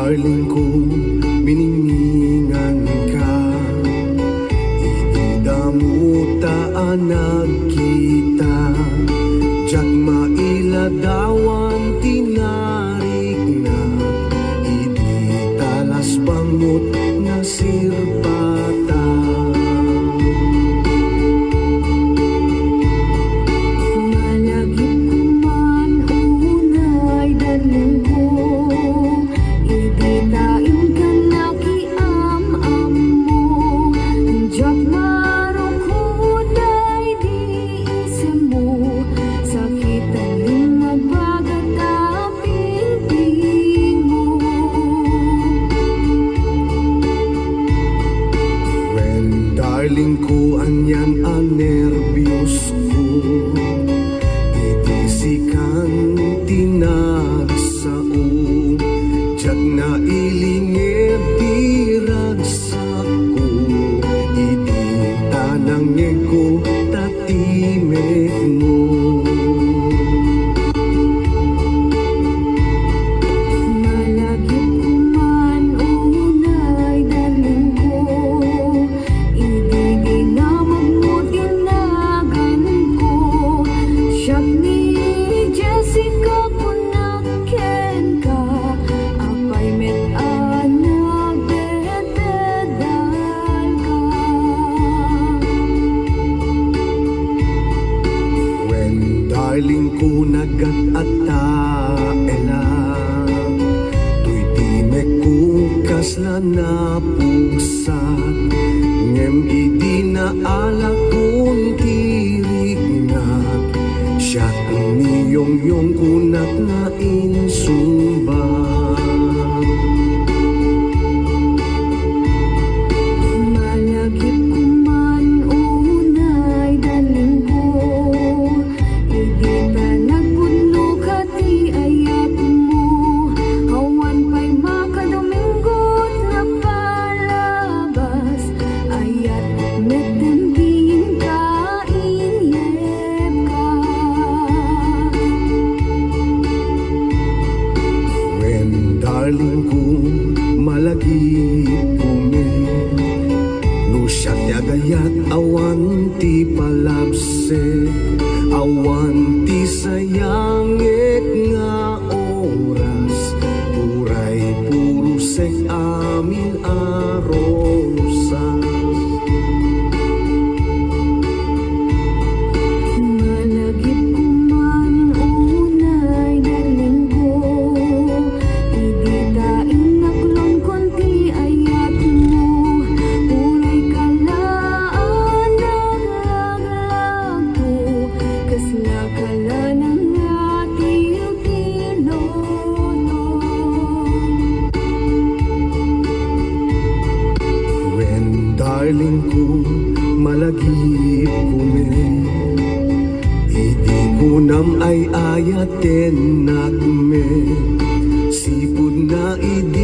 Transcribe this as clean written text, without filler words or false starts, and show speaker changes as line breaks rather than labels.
darling ko, miningningan ka. Ididamutaan nagkita, diyak mailadawan tinarik na. Idi talas bangot na sirpata. Darling ko, anyan ang nervyos ko. Itisikan tinagsao, diyak na ilingid diragsak ko. Idi tanang ko tatimek mo. Darling ko, nagat-ata-ela, tuy timek ko kasla na pusat. Ngem idi na ala kong tirignat, siyak niyong-yong kunat na insumbat. Darling ko, malagi kume, no siya tiagayat awan ti palabse, awan ti sayangit nga oras, uray puro sek amin arosas. Darling ko, malagip kume, idi kunam ay ayaten nakme, sipud na idi